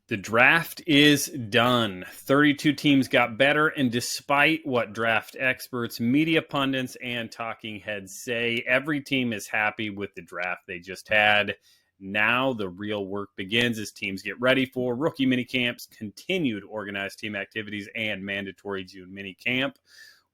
The draft is done. 32 teams got better, and despite what draft experts, media pundits, and talking heads say, every team is happy with the draft they just had. Now the real work begins as teams get ready for rookie minicamps, continued organized team activities, and mandatory June minicamp.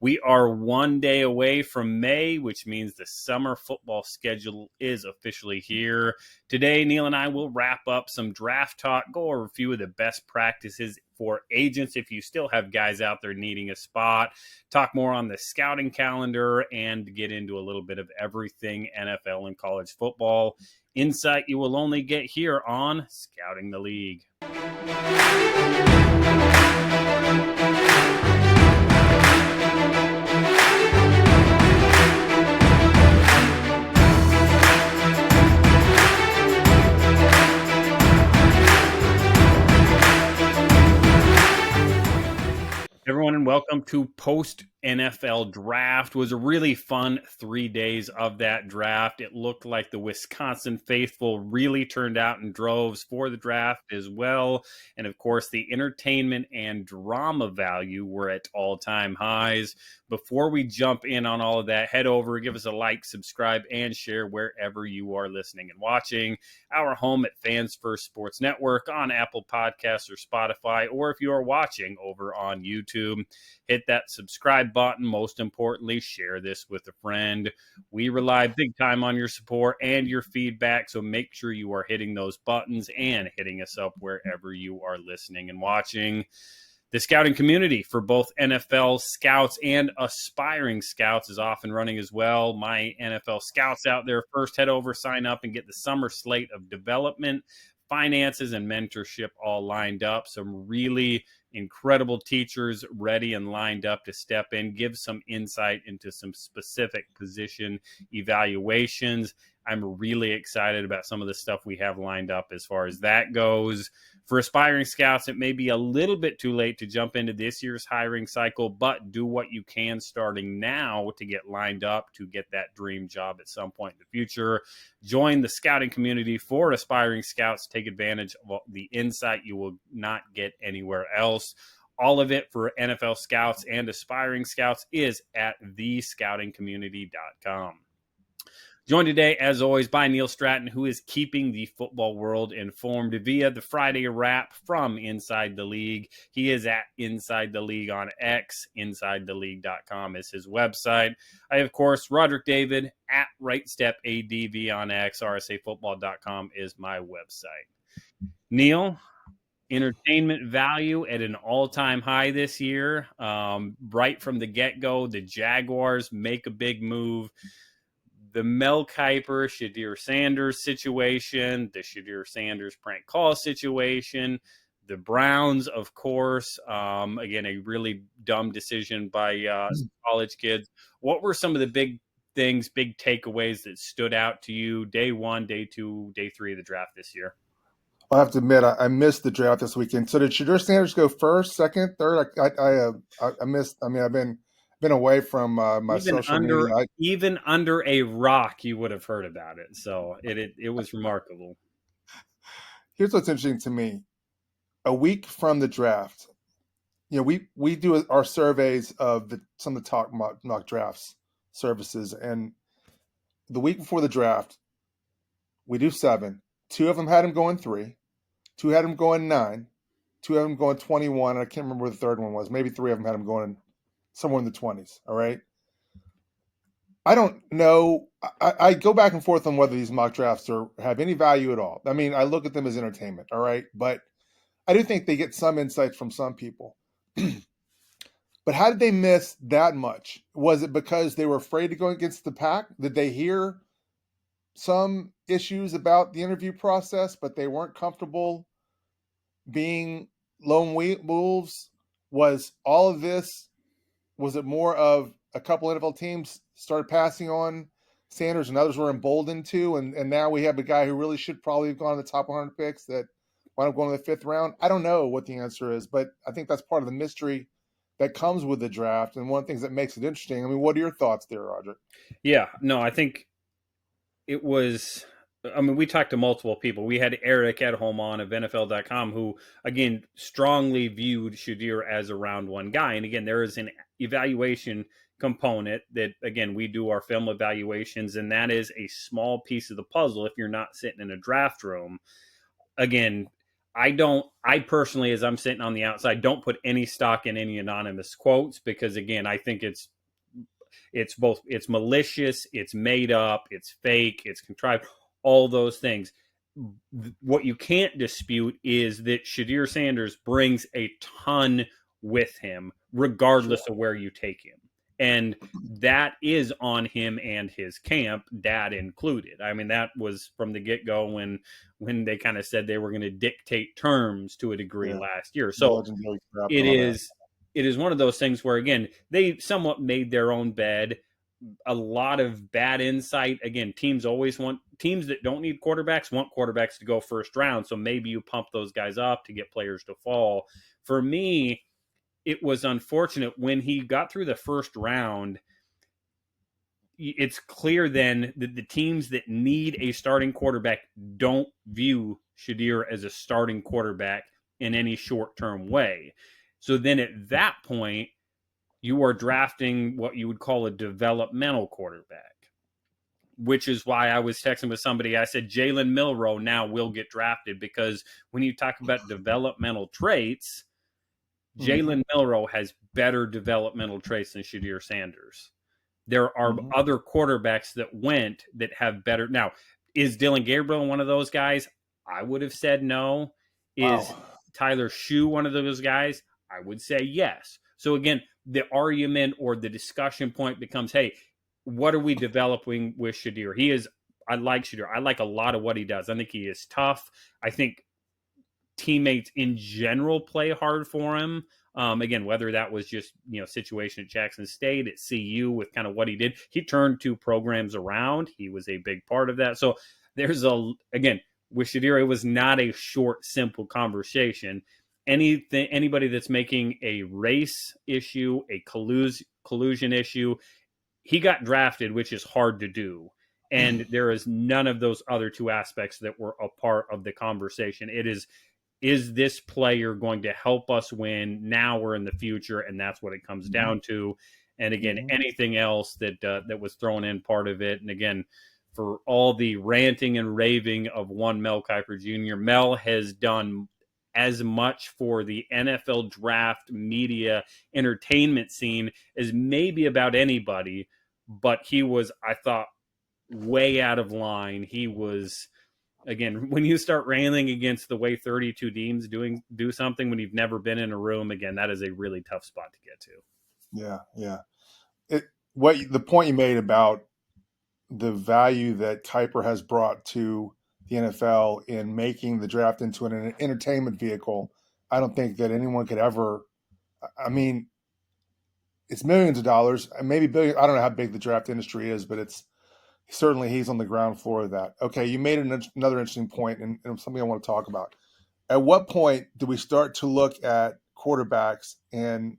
We are 1 day away from May, which means the summer football schedule is officially here. Today, Neil and I will wrap up some draft talk, go over a few of the best practices for agents if you still have guys out there needing a spot, talk more on the scouting calendar, and get into a little bit of everything NFL and college football. Insight you will only get here on Scouting the League. Everyone, and welcome to Post NFL Draft. It was a really fun 3 days of that draft. It looked like the Wisconsin faithful really turned out in droves for the draft as well. And of course, the entertainment and drama value were at all-time highs. Before we jump in on all of that, head over, give us a like, subscribe, and share wherever you are listening and watching. Our home at Fans First Sports Network on Apple Podcasts or Spotify, or if you are watching over on YouTube, hit that subscribe button. Most importantly, share this with a friend. We rely big time on your support and your feedback, so make sure you are hitting those buttons and hitting us up wherever you are listening and watching. The scouting community for both NFL scouts and aspiring scouts is off and running as well. My NFL scouts out there, first head over, sign up, and get the summer slate of development, finances, and mentorship all lined up. Some really incredible teachers ready and lined up to step in, give some insight into some specific position evaluations. I'm really excited about some of the stuff we have lined up as far as that goes. For aspiring scouts, it may be a little bit too late to jump into this year's hiring cycle, but do what you can starting now to get lined up to get that dream job at some point in the future. Join the scouting community for aspiring scouts. Take advantage of the insight you will not get anywhere else. All of it for NFL scouts and aspiring scouts is at thescoutingcommunity.com. Joined today, as always, by Neil Stratton, who is keeping the football world informed via the Friday Wrap from Inside the League. He is at Inside the League on X. InsideTheLeague.com is his website. I, of course, Roderick David at RightStepADV on X. RSAFootball.com is my website. Neil, entertainment value at an all-time high this year. Right from the get-go, the Jaguars make a big move. The Mel Kiper, Shedeur Sanders situation, the Shedeur Sanders prank call situation, the Browns, of course, again, a really dumb decision by college kids. What were some of the big things, big takeaways that stood out to you day one, day two, day three of the draft this year? I have to admit, I missed the draft this weekend. So did Shedeur Sanders go first, second, third? I missed. I mean, I've been away from my social media. Even under a rock, you would have heard about it. So it was remarkable. Here's what's interesting to me. A week from the draft, we do our surveys of some of the top mock drafts services. And the week before the draft, we do 7. 2 of them had him going 3. 2 had him going 9. 2 had him going 21. I can't remember where the third one was. Maybe 3 of them had him going somewhere in the 20s. All right. I don't know. I go back and forth on whether these mock drafts have any value at all. I mean, I look at them as entertainment. All right. But I do think they get some insight from some people. But how did they miss that much? Was it because they were afraid to go against the pack? Did they hear some issues about the interview process, but they weren't comfortable being lone wolves? Was all of this, was it more of a couple NFL teams started passing on Sanders and others were emboldened too, and now we have a guy who really should probably have gone in the top 100 picks that wound up going in the 5th round? I don't know what the answer is, but I think that's part of the mystery that comes with the draft and one of the things that makes it interesting. I mean, what are your thoughts there, Roger? Yeah, no, I think it was I mean, we talked to multiple people. We had Eric at home on of NFL.com who, again, strongly viewed Shedeur as a round one guy. And again, there is an evaluation component that, again, we do our film evaluations, and that is a small piece of the puzzle if you're not sitting in a draft room. Again, I personally, as I'm sitting on the outside, don't put any stock in any anonymous quotes because, again, I think it's malicious, it's made up, it's fake, it's contrived, all those things. What you can't dispute is that Shedeur Sanders brings a ton with him, regardless Sure. of where you take him. And that is on him and his camp, dad included. I mean, that was from the get go when they kind of said they were going to dictate terms to a degree Yeah. last year. The So legendary crap it and all that. is it is one of those things where, again, they somewhat made their own bed. A lot of bad insight. Again, teams that don't need quarterbacks want quarterbacks to go first round. So maybe you pump those guys up to get players to fall. For me, it was unfortunate when he got through the first round. It's clear then that the teams that need a starting quarterback don't view Shedeur as a starting quarterback in any short term way. So then at that point, you are drafting what you would call a developmental quarterback, which is why I was texting with somebody. I said Jalen Milroe now will get drafted because when you talk about developmental traits, Mm-hmm. Jalen Milroe has better developmental traits than Shedeur Sanders. There are Mm-hmm. other quarterbacks that went that have better. Now, is Dylan Gabriel one of those guys? I would have said no. Is Wow. Tyler Shue one of those guys? I would say yes. So again, the argument or the discussion point becomes, hey, what are we developing with Shedeur? I like Shedeur. I like a lot of what he does. I think he is tough. I think teammates in general play hard for him. Again, whether that was just situation at Jackson State, at CU with kind of what he did, he turned two programs around. He was a big part of that. So there's again with Shedeur, it was not a short, simple conversation. Anybody that's making a race issue, a collusion issue, he got drafted, which is hard to do. And there is none of those other two aspects that were a part of the conversation. Is this player going to help us win now or in the future? And that's what it comes Mm-hmm. down to. And again, Mm-hmm. anything else that was thrown in part of it. And again, for all the ranting and raving of one Mel Kiper Jr., Mel has done as much for the NFL draft media entertainment scene as maybe about anybody. But he was, I thought, way out of line. He was, again, when you start railing against the way 32 teams do something when you've never been in a room, again, that is a really tough spot to get to. Yeah. Yeah. The point you made about the value that Kuiper has brought to the NFL in making the draft into an entertainment vehicle, I don't think that anyone could ever. I mean, it's millions of dollars, maybe billion. I don't know how big the draft industry is, but it's certainly he's on the ground floor of that. Okay, you made another interesting point, and something I want to talk about. At what point do we start to look at quarterbacks and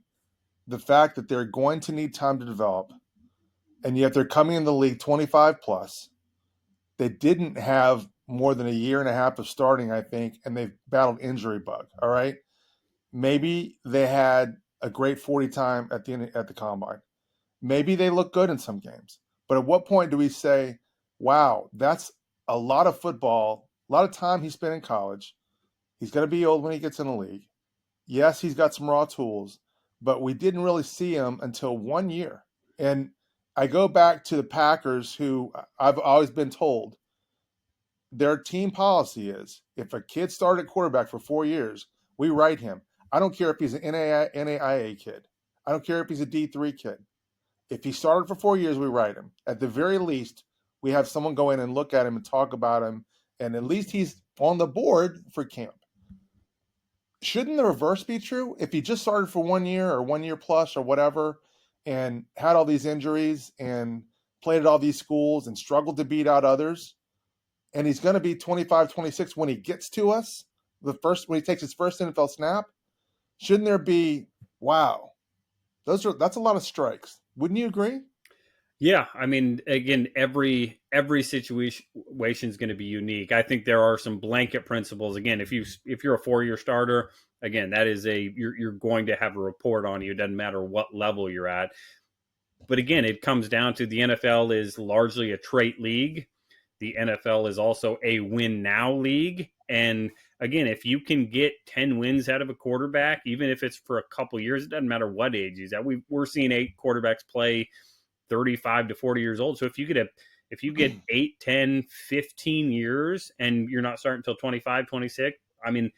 the fact that they're going to need time to develop, and yet they're coming in the league 25 plus? They didn't have more than a year and a half of starting, I think, and they've battled injury bug. All right, maybe they had a great 40 time at the combine. Maybe they look good in some games. But at what point do we say, wow, that's a lot of football, a lot of time he spent in college. He's going to be old when he gets in the league. Yes, he's got some raw tools, but we didn't really see him until 1 year. And I go back to the Packers, who I've always been told their team policy is if a kid started at quarterback for 4 years, we write him. I don't care if he's an NAIA kid. I don't care if he's a D3 kid. If he started for 4 years, we write him. At the very least, we have someone go in and look at him and talk about him, and at least he's on the board for camp. Shouldn't the reverse be true? If he just started for 1 year or 1 year plus or whatever, and had all these injuries and played at all these schools and struggled to beat out others, and he's going to be 25, 26 when he gets to us, when he takes his first NFL snap, shouldn't there be, wow, that's a lot of strikes. Wouldn't you agree? Yeah, I mean, again, every situation is going to be unique. I think there are some blanket principles. Again, if you're a 4 year starter, again, that is you're going to have a report on you. It doesn't matter what level you're at. But again, it comes down to the NFL is largely a trait league. The NFL is also a win now league. And again, if you can get 10 wins out of a quarterback, even if it's for a couple years, it doesn't matter what age he's at. We're seeing 8 quarterbacks play 35 to 40 years old. So if you get 8, 10, 15 years and you're not starting until 25, 26, I mean,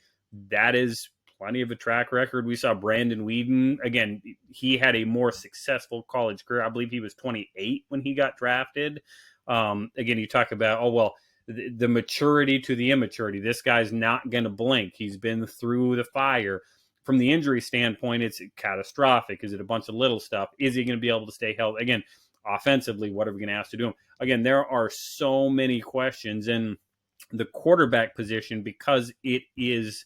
that is plenty of a track record. We saw Brandon Weeden. Again, he had a more successful college career. I believe he was 28 when he got drafted. Again, you talk about, oh, well, the maturity to the immaturity. This guy's not going to blink. He's been through the fire. From the injury standpoint, it's catastrophic. Is it a bunch of little stuff? Is he going to be able to stay healthy? Again, offensively, what are we going to ask to do him? Again, there are so many questions in the quarterback position because it is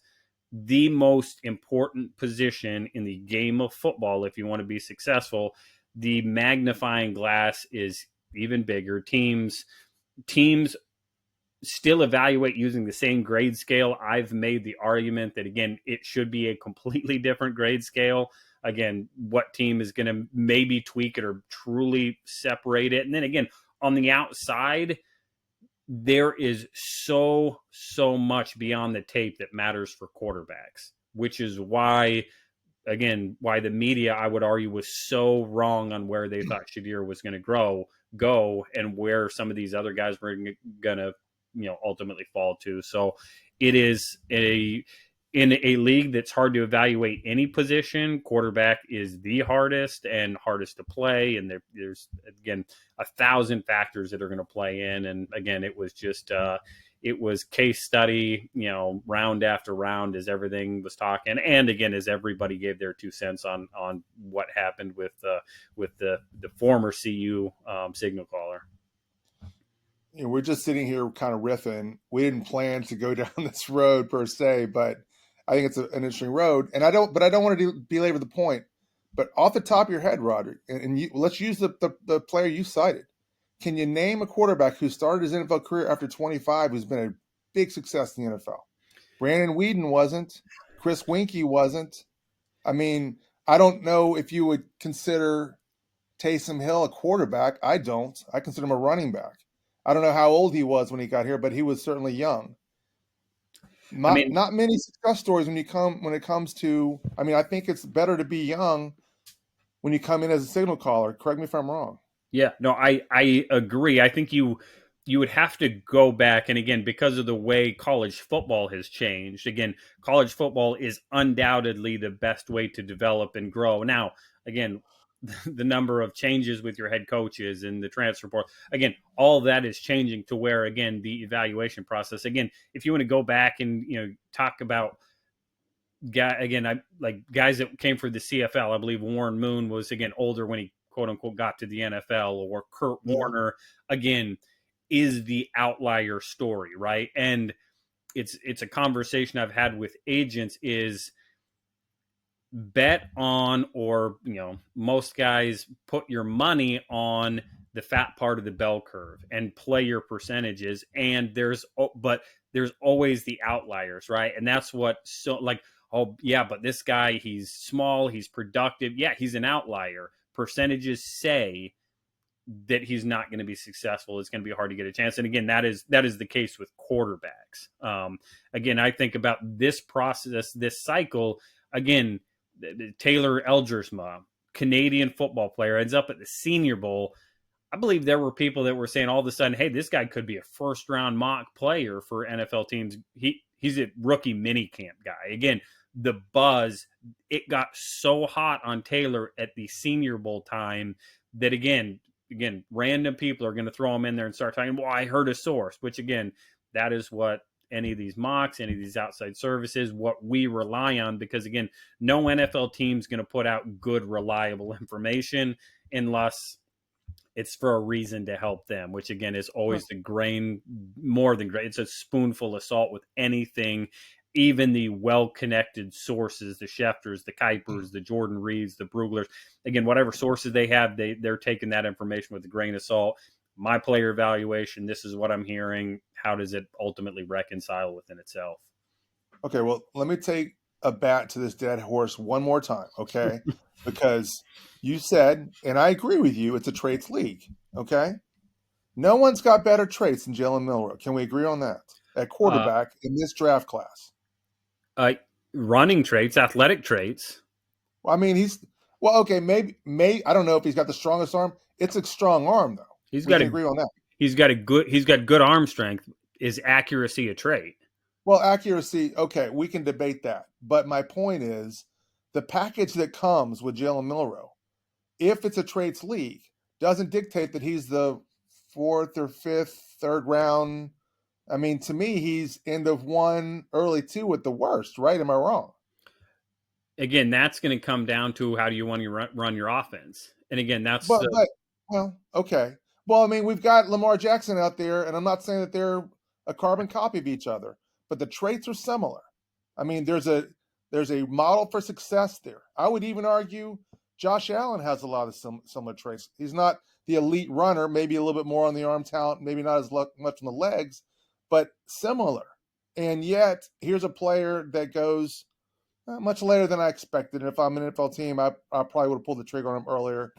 the most important position in the game of football if you want to be successful. The magnifying glass is even bigger. Teams still evaluate using the same grade scale. I've made the argument that, again, it should be a completely different grade scale. Again, what team is going to maybe tweak it or truly separate it? And then again, on the outside, there is so much beyond the tape that matters for quarterbacks, which is why, again, why the media, I would argue, was so wrong on where they thought Shedeur was going to go and where some of these other guys were going to, ultimately fall to. So it is in a league that's hard to evaluate any position. Quarterback is the hardest and hardest to play, and there's again 1,000 factors that are going to play in. And again, it was just it was case study, round after round as everything was talking, and again as everybody gave their 2 cents on what happened with the former CU signal caller. We're just sitting here kind of riffing. We didn't plan to go down this road per se, but I think it's an interesting road. And I don't want to belabor the point. But off the top of your head, Roderick, and let's use the player you cited. Can you name a quarterback who started his NFL career after 25 who's been a big success in the NFL? Brandon Weeden wasn't. Chris Winkie wasn't. I mean, I don't know if you would consider Taysom Hill a quarterback. I don't. I consider him a running back. I don't know how old he was when he got here, but he was certainly young. I mean, Not many success stories when it comes to. I mean, I think it's better to be young when you come in as a signal caller. Correct me if I'm wrong. yeah, no, I agree. I think you would have to go back, and again, because of the way college football has changed, again, college football is undoubtedly the best way to develop and grow. Now, again, the number of changes with your head coaches and the transfer portal, again, all that is changing to where, again, the evaluation process, again, if you want to go back and talk about I like guys that came for the CFL. I believe Warren Moon was again older when he quote unquote got to the NFL, or Kurt Warner again is the outlier story, right? And it's a conversation I've had with agents is bet on, or most guys put your money on the fat part of the bell curve and play your percentages, and there's always the outliers, right? And that's what, so like, oh yeah, but this guy, he's small, he's productive, yeah, he's an outlier. Percentages say that he's not going to be successful. It's going to be hard to get a chance. And again, that is the case with quarterbacks. Again, I think about this process, this cycle. Again, Taylor Elgersma, Canadian football player, ends up at the Senior Bowl. I believe there were people that were saying all of a sudden, hey, this guy could be a first round mock player for NFL teams. He's a rookie minicamp guy. Again, the buzz, it got so hot on Taylor at the Senior Bowl time that again, random people are going to throw him in there and start talking, well, I heard a source, which again, that is what any of these mocks, any of these outside services, what we rely on, because again, no NFL team's going to put out good, reliable information unless it's for a reason to help them, which again is always the grain, more than grain. It's a spoonful of salt with anything even the well-connected sources, the Schefters, the Kuipers, the Jordan Reeds, the Bruglers, again, whatever sources they have, they're taking that information with a grain of salt. My player evaluation, this is what I'm hearing. How does it ultimately reconcile within itself? Okay, well, let me take a bat to this dead horse one more time, okay? Because you said, and I agree with you, it's a traits league, okay? No one's got better traits than Jalen Milroe. Can we agree on that? At Uh, quarterback in this draft class. uh, Running traits, athletic traits. Well, I mean, okay, maybe I don't know if he's got the strongest arm. It's a strong arm though. He's We got can a agree on that. he's got good arm strength. Is accuracy a trait? Well, accuracy, okay, we can debate that. But my point is the package that comes with Jalen Milroe, if it's a traits league, doesn't dictate that he's the fourth or fifth, third round. I mean, to me, he's end of one, early two at the worst, right? Am I wrong? Again, that's going to come down to how do you want to run your offense. And again, that's But well, okay. Well, I mean, we've got Lamar Jackson out there, and I'm not saying that they're a carbon copy of each other, but the traits are similar. I mean, there's a model for success there. I would even argue Josh Allen has a lot of similar traits. He's not the elite runner, maybe a little bit more on the arm talent, maybe not as much on the legs, but similar. And yet, here's a player that goes much later than I expected. And if I'm an NFL team, I probably would have pulled the trigger on him earlier.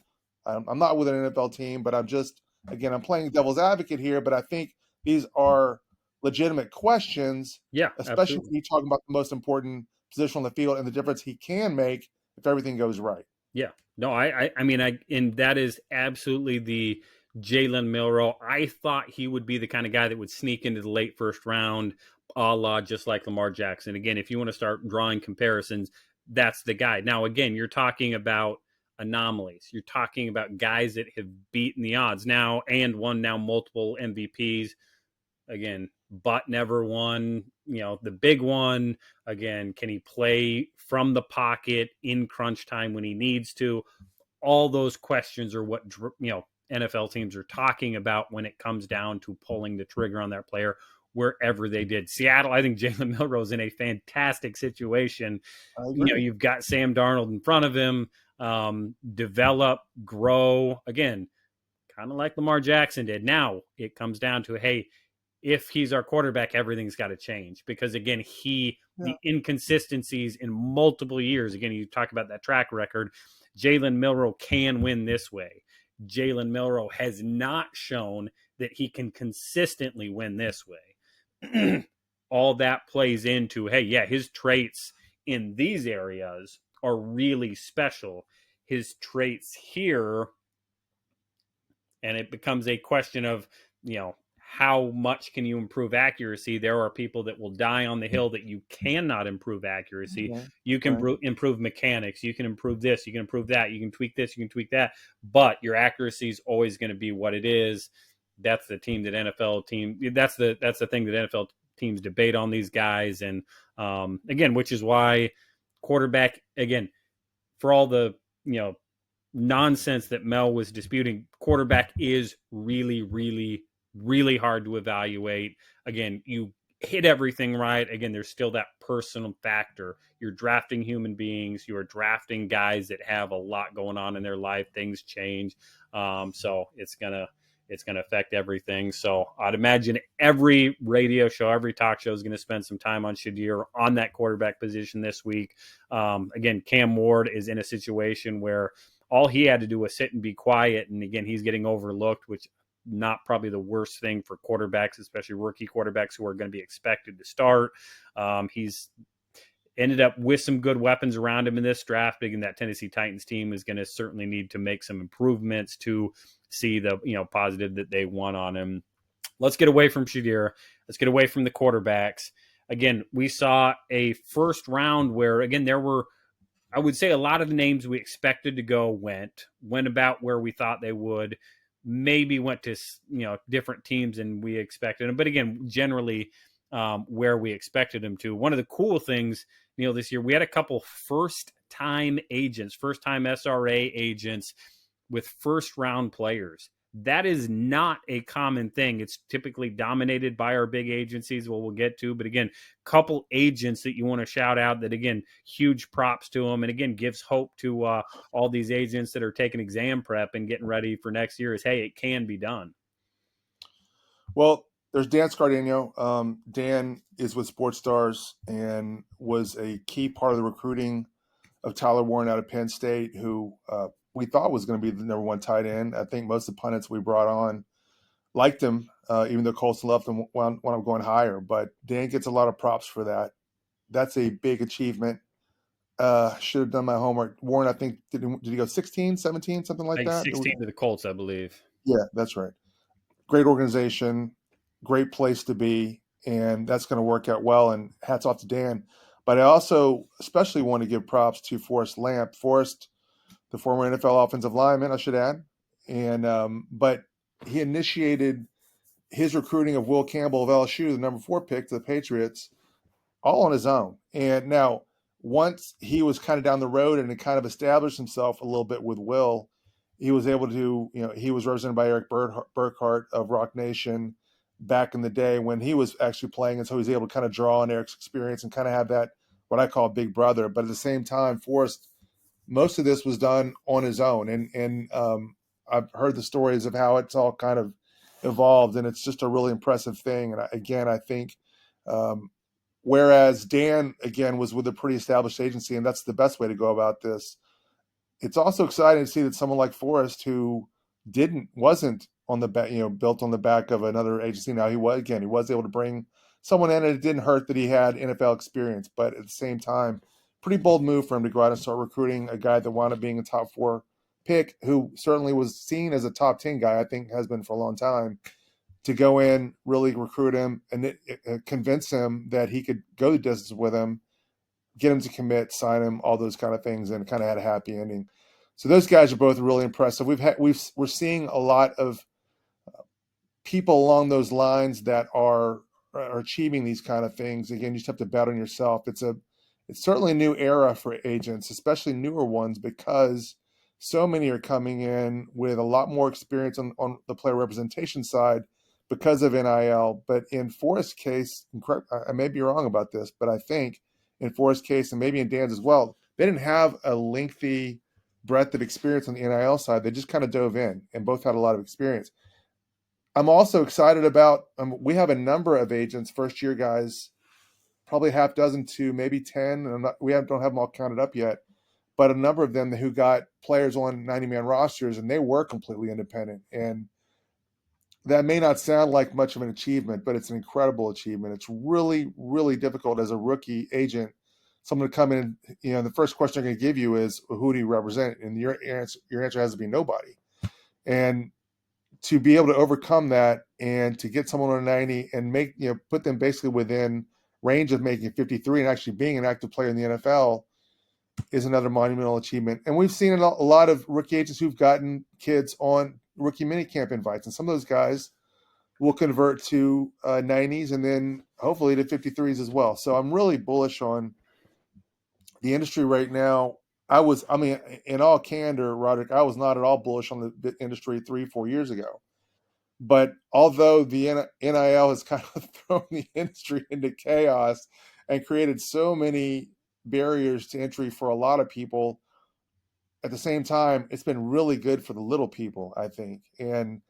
I'm not with an NFL team, but I'm playing devil's advocate here. But I think these are legitimate questions, yeah, especially absolutely. when you're talking about the most important position on the field and the difference he can make if everything goes right. Yeah. No, I mean, and that is absolutely the Jalen Milroe. I thought he would be the kind of guy that would sneak into the late first round, a la just like Lamar Jackson. Again, if you want to start drawing comparisons, that's the guy. Now, again, you're talking about anomalies. You're talking about guys that have beaten the odds now and won now multiple MVPs. Again, but never won, the big one. Again, can he play from the pocket in crunch time when he needs to? All those questions are what, NFL teams are talking about when it comes down to pulling the trigger on that player wherever they did. Seattle, I think Jalen Milroe's in a fantastic situation. I agree. You've got Sam Darnold in front of him, develop, grow. Again, kind of like Lamar Jackson did. Now it comes down to, hey, if he's our quarterback, everything's got to change because again, Yeah. the inconsistencies in multiple years. Again, you talk about that track record. Jalen Milroe can win this way. Jalen Milroe has not shown that he can consistently win this way. All that plays into, hey, yeah, his traits in these areas are really special. His traits here, and it becomes a question of, how much can you improve accuracy? There are people that will die on the hill that you cannot improve accuracy. Right. You can Right. improve mechanics. You can improve this. You can improve that. You can tweak this. You can tweak that. But your accuracy is always going to be what it is. That's the team that NFL team. That's the thing that NFL teams debate on these guys. And again, which is why quarterback, again, for all the nonsense that Mel was disputing, quarterback is really, really, really hard to evaluate. Again, you hit everything right. Again, there's still that personal factor. You're drafting human beings. You're drafting guys that have a lot going on in their life. Things change, so it's gonna affect everything. So I'd imagine every radio show, every talk show is going to spend some time on Shedeur on that quarterback position this week. Again, Cam Ward is in a situation where all he had to do was sit and be quiet. And again, he's getting overlooked, which not probably the worst thing for quarterbacks, especially rookie quarterbacks who are going to be expected to start. He's ended up with some good weapons around him in this draft. Again, that Tennessee Titans team is going to certainly need to make some improvements to see the positive that they won on him. Let's get away from Shedeur. Let's get away from the quarterbacks. Again, we saw a first round where, again, there were, I would say, a lot of the names we expected to go went about where we thought they would. Maybe went to different teams than we expected them, but again, generally where we expected them to. One of the cool things, this year we had a couple first-time SRA agents with first-round players. That is not a common thing. It's typically dominated by our big agencies, what we'll get to. But again, couple agents that you want to shout out that, again, huge props to them. And again, gives hope to all these agents that are taking exam prep and getting ready for next year is, hey, it can be done. Well, there's Dan Scardino. Dan is with Sports Stars and was a key part of the recruiting of Tyler Warren out of Penn State, who we thought was going to be the number one tight end. I think most of the pundits we brought on liked him, even though Colson left him when I'm going higher. But Dan gets a lot of props for that. That's a big achievement. Should have done my homework. Warren, I think, did he go 16, 17, something like Like that? 16 to the Colts, I believe. Yeah, that's right. Great organization, great place to be, and that's going to work out well. And hats off to Dan. But I also especially want to give props to Forrest Lamp. Forrest, the former NFL offensive lineman, I should add. And but he initiated his recruiting of Will Campbell of LSU, the number 4 pick to the Patriots, all on his own. And now, once he was kind of down the road and had kind of established himself a little bit with Will, he was able to, he was represented by Eric Burkhart of Rock Nation back in the day when he was actually playing. And so he was able to kind of draw on Eric's experience and kind of have that, what I call big brother. But at the same time, Forrest, most of this was done on his own. And I've heard the stories of how it's all kind of evolved, and it's just a really impressive thing. And I think, whereas Dan, again, was with a pretty established agency, and that's the best way to go about this. It's also exciting to see that someone like Forrest, who wasn't on the back, built on the back of another agency. Now he was able to bring someone in, and it didn't hurt that he had NFL experience. But at the same time, pretty bold move for him to go out and start recruiting a guy that wound up being a top 4 pick, who certainly was seen as a top 10 guy, I think has been for a long time, to go in, really recruit him, and convince him that he could go the distance with him, get him to commit, sign him, all those kind of things, and kind of had a happy ending. So those guys are both really impressive. We're seeing a lot of people along those lines that are achieving these kind of things. Again, you just have to bet on yourself. It's certainly a new era for agents, especially newer ones, because so many are coming in with a lot more experience on the player representation side because of NIL. But in Forrest's case, I may be wrong about this, but I think in Forrest's case, and maybe in Dan's as well, they didn't have a lengthy breadth of experience on the NIL side. They just kind of dove in, and both had a lot of experience. I'm also excited about, we have a number of agents, first-year guys, probably half dozen to maybe 10, and don't have them all counted up yet, but a number of them who got players on 90-man rosters, and they were completely independent. And that may not sound like much of an achievement, but it's an incredible achievement. It's really, really difficult as a rookie agent, someone to come in, the first question I'm going to give you is, who do you represent? And your answer has to be nobody. And to be able to overcome that and to get someone on a 90 and put them basically within range of making 53 and actually being an active player in the NFL is another monumental achievement. And we've seen a lot of rookie agents who've gotten kids on rookie minicamp invites, and some of those guys will convert to 90s and then hopefully to 53s as well. So I'm really bullish on the industry right now. In all candor, Roderick, I was not at all bullish on the industry 3-4 years ago. But although the NIL has kind of thrown the industry into chaos and created so many barriers to entry for a lot of people, at the same time, it's been really good for the little people, I think. And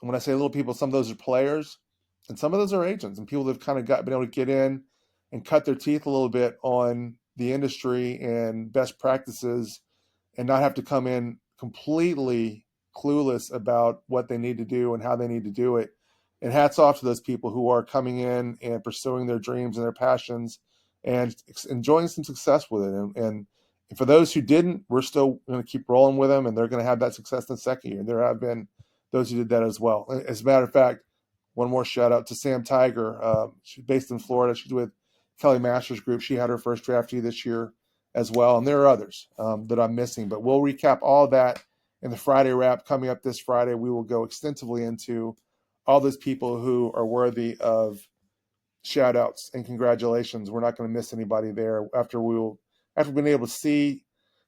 when I say little people, some of those are players and some of those are agents and people that have kind of been able to get in and cut their teeth a little bit on the industry and best practices and not have to come in completely clueless about what they need to do and how they need to do it. And hats off to those people who are coming in and pursuing their dreams and their passions and enjoying some success with it. And for those who didn't, we're still going to keep rolling with them, and they're going to have that success in the second year. There have been those who did that as well. As a matter of fact, one more shout out to Sam Tiger. She's based in Florida. She's with Kelly Masters Group. She had her first draftee this year as well. And there are others that I'm missing, but we'll recap all that in the Friday wrap coming up this Friday. We will go extensively into all those people who are worthy of shout outs and congratulations. We're not going to miss anybody there after we've been able to see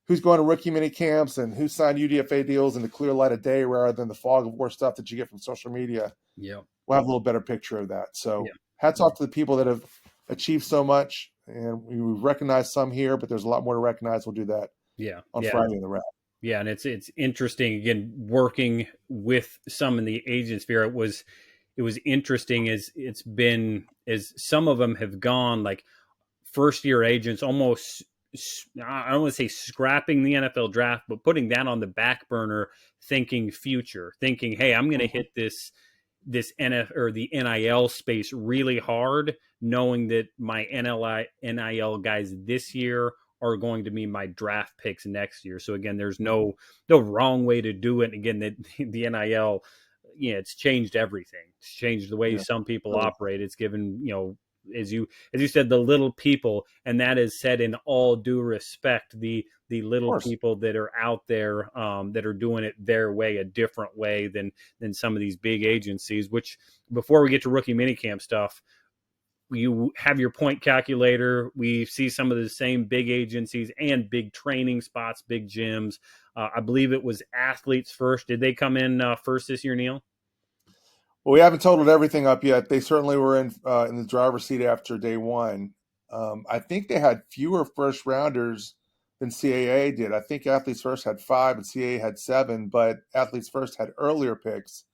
who's going to rookie mini camps and who signed UDFA deals in the clear light of day rather than the fog of war stuff that you get from social media. Yeah. We'll have a little better picture of that. Yeah. So hats off to the people that have achieved so much. And we've recognized some here, but there's a lot more to recognize. We'll do that Yeah. on Yeah. Friday in the wrap. Yeah. And it's interesting, again, working with some in the agent sphere. It was interesting as it's been, as some of them have gone like first year agents almost, I don't want to say scrapping the NFL draft, but putting that on the back burner, thinking future, thinking, hey, I'm going to hit this NF or the NIL space really hard, knowing that my NIL guys this year are going to be my draft picks next year. So again, there's no wrong way to do it. And again, the NIL, it's changed everything. It's changed the way Yeah. some people operate. It's given, as you said, the little people, and that is said in all due respect, the little people that are out there that are doing it their way, a different way than some of these big agencies. Which, before we get to rookie minicamp stuff, you have your point calculator. We see some of the same big agencies and big training spots, big gyms. I believe it was Athletes First. Did they come in first this year, Neil? Well, we haven't totaled everything up yet. They certainly were in the driver's seat after day one. I think they had fewer first rounders than CAA did. I think Athletes First had 5 and CAA had 7, but Athletes First had earlier picks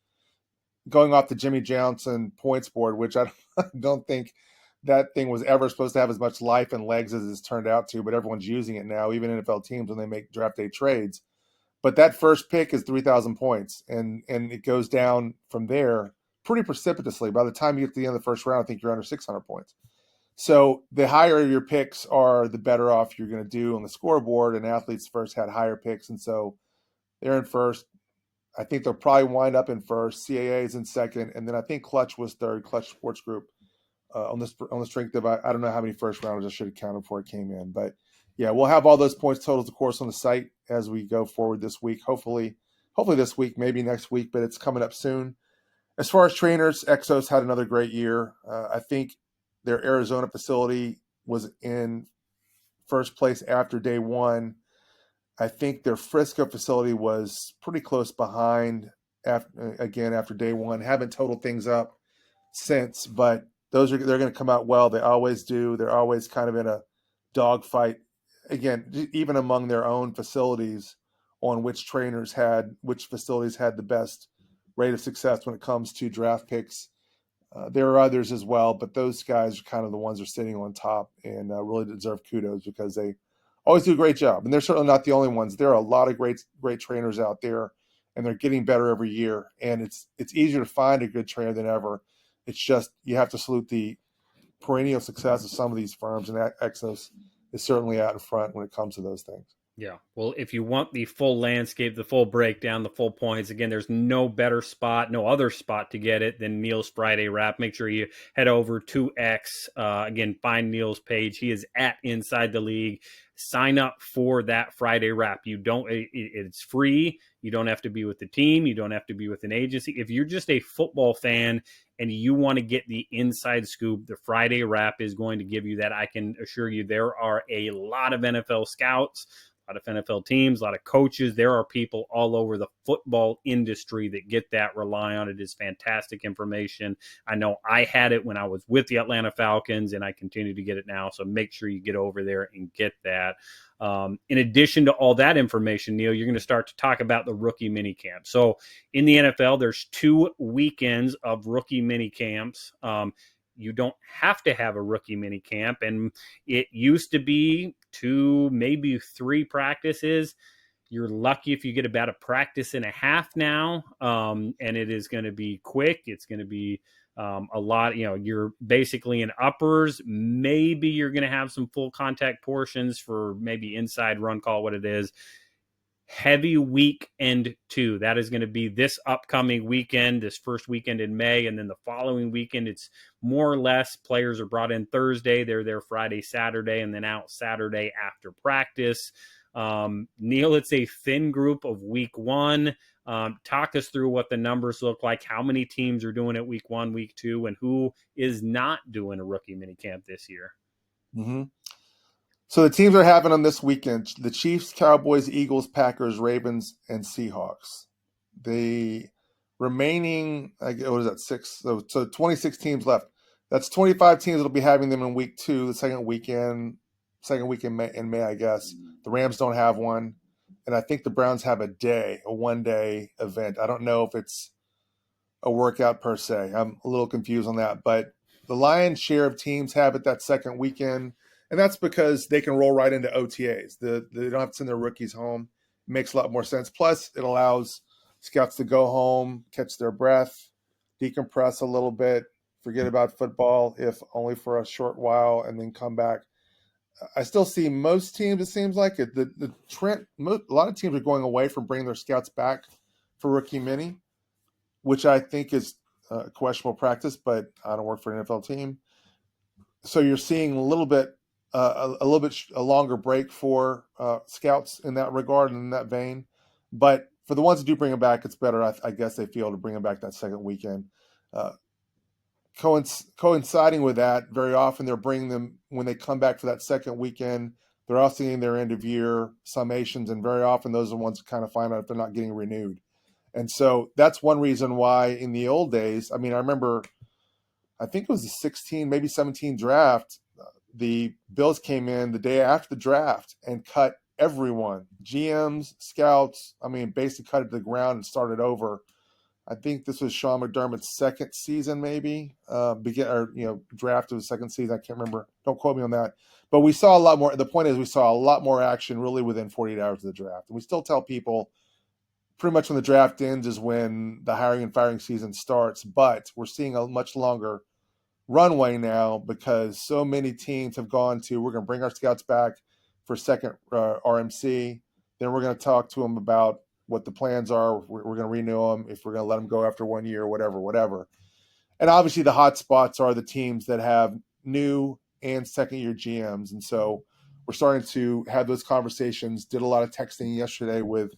going off the Jimmy Johnson points board, which I don't think that thing was ever supposed to have as much life and legs as it's turned out to, but everyone's using it now, even NFL teams when they make draft day trades. But that first pick is 3,000 points, and it goes down from there pretty precipitously. By the time you get to the end of the first round, I think you're under 600 points. So the higher your picks are, the better off you're going to do on the scoreboard. And Athletes First had higher picks, and so they're in first. I think they'll probably wind up in first. CAA is in second, and then I think Clutch was third. Clutch Sports Group on the strength of I don't know how many first rounders I should have counted before it came in, but yeah, we'll have all those points totals, of course, on the site as we go forward this week. Hopefully this week, maybe next week, but it's coming up soon. As far as trainers, Exos had another great year. I think their Arizona facility was in first place after day one. I think their Frisco facility was pretty close behind after day one. Haven't totaled things up since, but they're going to come out well. They always do. They're always kind of in a dogfight. Again, even among their own facilities on which facilities had the best rate of success when it comes to draft picks. There are others as well, but those guys are kind of the ones that are sitting on top and really deserve kudos because they always do a great job. And they're certainly not the only ones. There are a lot of great trainers out there, and they're getting better every year. And it's easier to find a good trainer than ever. It's just you have to salute the perennial success of some of these firms, and Exos is certainly out in front when it comes to those things. Yeah. Well, if you want the full landscape, the full breakdown, the full points, again, there's no other spot to get it than Neil's Friday Wrap. Make sure you head over to X. Again, find Neil's page. He is at Inside the League. Sign up for that Friday Wrap. It's free. You don't have to be with the team. You don't have to be with an agency. If you're just a football fan and you want to get the inside scoop, the Friday Wrap is going to give you that. I can assure you there are a lot of NFL scouts, a lot of NFL teams, a lot of coaches. There are people all over the football industry that get that, rely on it. It is fantastic information. I know I had it when I was with the Atlanta Falcons, and I continue to get it now. So make sure you get over there and get that. In addition to all that information, Neil, you're going to start to talk about the rookie mini camp. So in the NFL, there's 2 weekends of rookie mini camps. You don't have to have a rookie mini camp, and it used to be 2, maybe 3 practices. You're lucky if you get about a practice and a half now, and it is going to be quick. It's going to be a lot. You're basically in uppers. Maybe you're going to have some full contact portions for maybe inside run, call what it is. Heavy weekend 2. That is going to be this upcoming weekend, this first weekend in May. And then the following weekend, it's more or less players are brought in Thursday. They're there Friday, Saturday, and then out Saturday after practice. Neil, it's a thin group of week 1. Talk us through what the numbers look like, how many teams are doing it week 1, week 2, and who is not doing a rookie minicamp this year. Mm-hmm. So the teams are having them this weekend: the Chiefs, Cowboys, Eagles, Packers, Ravens, and Seahawks. The remaining, what is that, six? So 26 teams left. That's 25 teams that'll be having them in week 2, the second week in May, I guess. The Rams don't have one. And I think the Browns have a 1-day event. I don't know if it's a workout per se. I'm a little confused on that. But the lion's share of teams have it that second weekend. And that's because they can roll right into OTAs. They don't have to send their rookies home. It makes a lot more sense. Plus, it allows scouts to go home, catch their breath, decompress a little bit, forget about football, if only for a short while, and then come back. I still see most teams, it seems like it. The trend, a lot of teams are going away from bringing their scouts back for rookie mini, which I think is questionable practice, but I don't work for an NFL team. So you're seeing a little bit a longer break for scouts in that regard and in that vein. But for the ones that do bring them back, it's better, I guess they feel, to bring them back that second weekend. Coinciding with that, very often they're bringing them when they come back for that second weekend. They're also getting their end of year summations, and very often those are the ones that kind of find out if they're not getting renewed. And so that's one reason why in the old days, I mean, I remember, I think it was the 16, maybe 17 draft, the Bills came in the day after the draft and cut everyone, GMs, scouts, I mean, basically cut it to the ground and started over. I think this was Sean McDermott's second season, maybe draft of the second season. I can't remember. Don't quote me on that. But we saw a lot more. The point is, we saw a lot more action really within 48 hours of the draft. And we still tell people pretty much when the draft ends is when the hiring and firing season starts. But we're seeing a much longer runway now because so many teams have gone to, we're going to bring our scouts back for second RMC. Then we're going to talk to them about what the plans are. We're going to renew them, if we're going to let them go after 1 year, whatever. And obviously the hot spots are the teams that have new and second year GMs. And so we're starting to have those conversations. Did a lot of texting yesterday with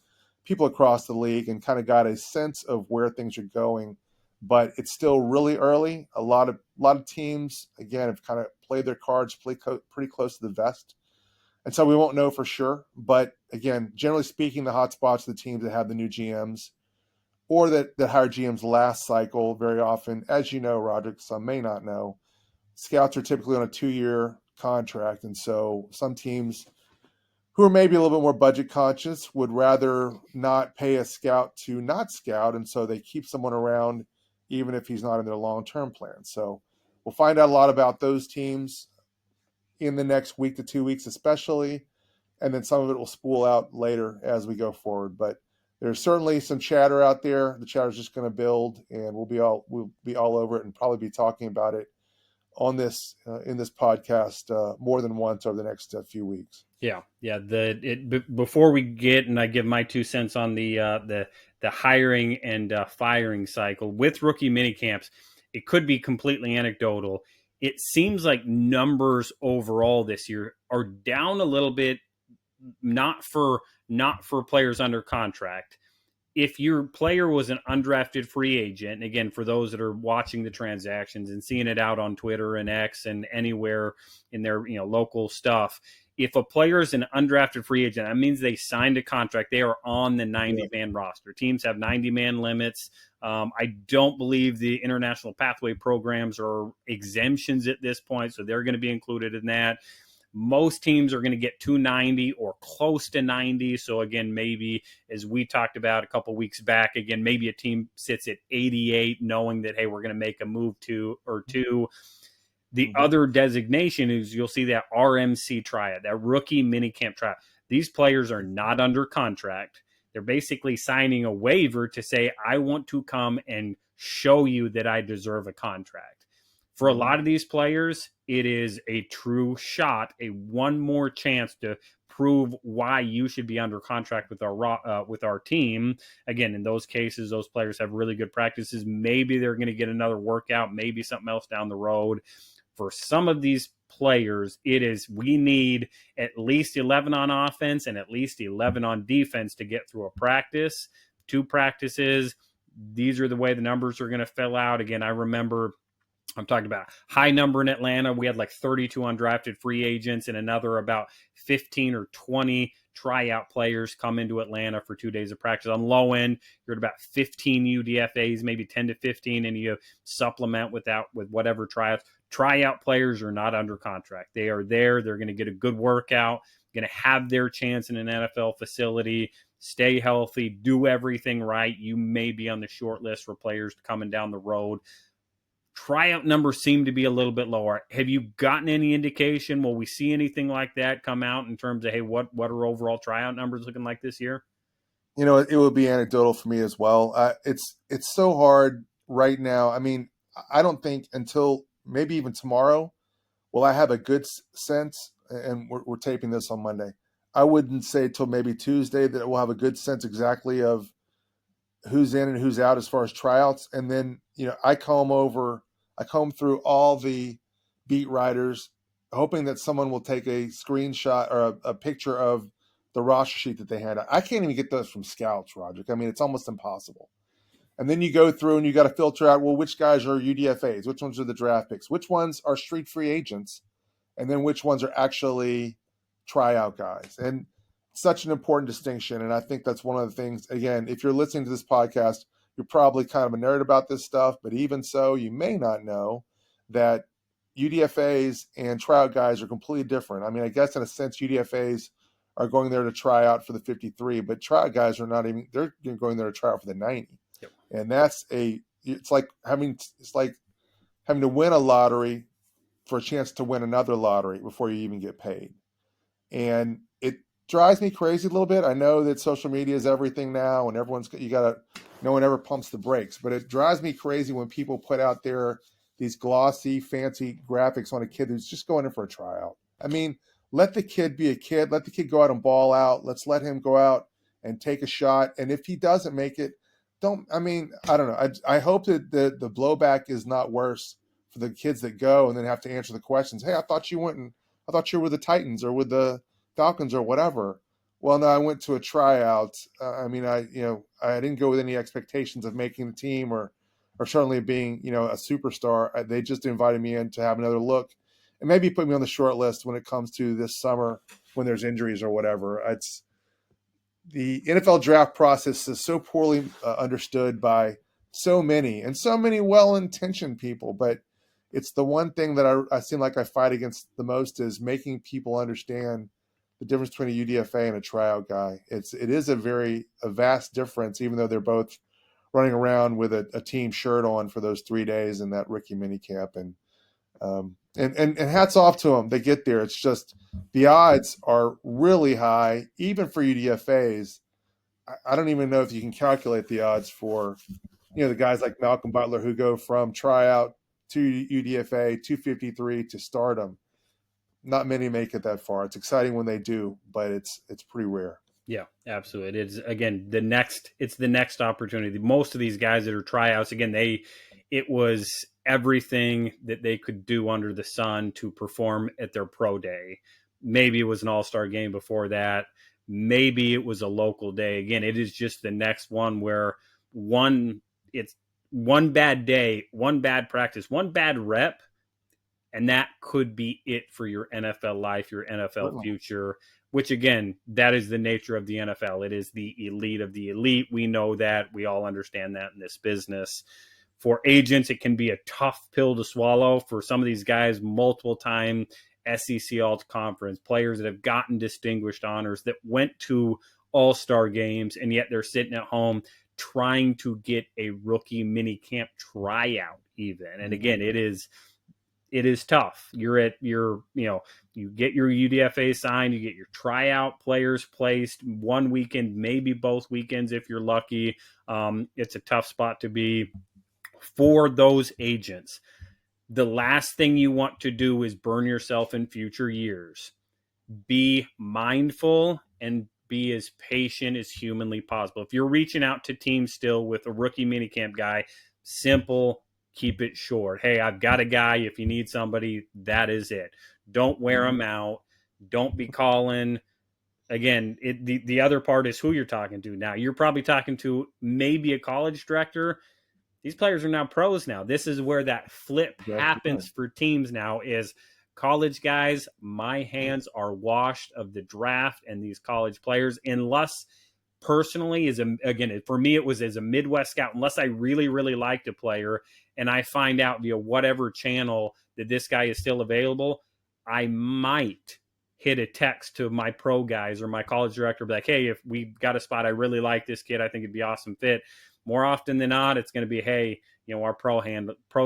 people across the league and kind of got a sense of where things are going. But it's still really early. A lot of teams, again, have kind of played their cards pretty close to the vest. And so we won't know for sure. But again, generally speaking, the hot spots are the teams that have the new GMs or that hire GMs last cycle. Very often, as you know, Roderick, some may not know, scouts are typically on a 2-year contract. And so some teams who are maybe a little bit more budget conscious would rather not pay a scout to not scout. And so they keep someone around even if he's not in their long-term plan. So we'll find out a lot about those teams in the next week to 2 weeks, especially, and then some of it will spool out later as we go forward. But there's certainly some chatter out there. The chatter is just going to build, and we'll be all over it and probably be talking about it on this in this podcast more than once over the next few weeks. Yeah. Before we get, and I give my 2 cents on the hiring and firing cycle with rookie minicamps, it could be completely anecdotal. It seems like numbers overall this year are down a little bit, not for players under contract. If your player was an undrafted free agent, and again, for those that are watching the transactions and seeing it out on Twitter and X and anywhere in their local stuff, if a player is an undrafted free agent, that means they signed a contract. They are on the 90-man roster. Teams have 90-man limits. I don't believe the international pathway programs are exemptions at this point, so they're going to be included in that. Most teams are going to get 290 or close to 90. So again, maybe as we talked about a couple weeks back, again, maybe a team sits at 88 knowing that, hey, we're going to make a move to or two. The other designation is you'll see that RMC tryout, that rookie minicamp tryout. These players are not under contract. They're basically signing a waiver to say, I want to come and show you that I deserve a contract. For a lot of these players, it is a true shot, a one more chance to prove why you should be under contract with our team. Again, in those cases, those players have really good practices. Maybe they're going to get another workout, maybe something else down the road. For some of these players, it is we need at least 11 on offense and at least 11 on defense to get through a practice, 2 practices. These are the way the numbers are going to fill out. Again, I remember I'm talking about high number in Atlanta. We had like 32 undrafted free agents and another about 15 or 20 tryout players come into Atlanta for 2 days of practice. On low end, you're at about 15 UDFAs, maybe 10 to 15, and you supplement with whatever tryouts. Tryout players are not under contract. They are there. They're going to get a good workout, going to have their chance in an NFL facility, stay healthy, do everything right. You may be on the short list for players coming down the road. Tryout numbers seem to be a little bit lower. Have you gotten any indication? Will we see anything like that come out in terms of, hey, what are overall tryout numbers looking like this year? It would be anecdotal for me as well. It's so hard right now. I mean, I don't think until maybe even tomorrow will I have a good sense. And we're taping this on Monday. I wouldn't say till maybe Tuesday that we'll have a good sense exactly of who's in and who's out as far as tryouts. And then, I comb through all the beat writers, hoping that someone will take a screenshot or a picture of the roster sheet that they had. I can't even get those from scouts, Roger. I mean, it's almost impossible. And then you go through and you got to filter out, well, which guys are UDFAs, which ones are the draft picks, which ones are street free agents, and then which ones are actually tryout guys. And such an important distinction. And I think that's one of the things, again, if you're listening to this podcast, you're probably kind of a nerd about this stuff, but even so, you may not know that UDFAs and tryout guys are completely different. I mean, I guess in a sense, UDFAs are going there to try out for the 53, but tryout guys are not even, they're going there to try out for the 90. Yep. And it's like having to win a lottery for a chance to win another lottery before you even get paid. And it drives me crazy a little bit. I know that social media is everything now, and no one ever pumps the brakes, but it drives me crazy when people put out there these glossy, fancy graphics on a kid who's just going in for a tryout. I mean, let the kid be a kid. Let the kid go out and ball out. Let's let him go out and take a shot. And if he doesn't make it, I don't know. I hope that the blowback is not worse for the kids that go and then have to answer the questions. Hey, I thought you were with the Titans or with the Falcons or whatever. Well, no, I went to a tryout. I didn't go with any expectations of making the team or certainly being, a superstar. They just invited me in to have another look and maybe put me on the short list when it comes to this summer when there's injuries or whatever. It's the NFL draft process is so poorly understood by so many well-intentioned people, but it's the one thing that I seem like I fight against the most is making people understand the difference between a UDFA and a tryout guy. It is a vast difference, even though they're both running around with a team shirt on for those 3 days in that rookie minicamp. And hats off to them. They get there. It's just the odds are really high, even for UDFAs. I don't even know if you can calculate the odds for, the guys like Malcolm Butler who go from tryout to UDFA, 253 to stardom. Not many make it that far. It's exciting when they do, but it's pretty rare. Yeah, absolutely. It is, again, the next opportunity. Most of these guys that are tryouts, again, it was everything that they could do under the sun to perform at their pro day. Maybe it was an all-star game before that. Maybe it was a local day. Again, it is just the next one where it's one bad day, one bad practice, one bad rep, and that could be it for your NFL life, your NFL future, which, again, that is the nature of the NFL. It is the elite of the elite. We know that. We all understand that in this business. For agents, it can be a tough pill to swallow. For some of these guys, multiple-time SEC All-Conference players that have gotten distinguished honors, that went to all-star games, and yet they're sitting at home trying to get a rookie mini camp tryout even. And again, it is tough. You get your UDFA signed, you get your tryout players placed one weekend, maybe both weekends if you're lucky. It's a tough spot to be for those agents. The last thing you want to do is burn yourself in future years. Be mindful and be as patient as humanly possible. If you're reaching out to teams still with a rookie minicamp guy, simple, keep it short. Hey, I've got a guy. If you need somebody, that is it. Don't wear them out. Don't be calling. Again, the other part is who you're talking to. Now, you're probably talking to maybe a college director. These players are now pros now. This is where that flip That's right. happens for teams now is college guys, my hands are washed of the draft and these college players, unless personally again, for me, it was as a Midwest scout, unless I really, really liked a player and I find out via whatever channel that this guy is still available, I might hit a text to my pro guys or my college director, be like, hey, if we got a spot, I really like this kid, I think it'd be awesome fit. More often than not, it's going to be, hey, our pro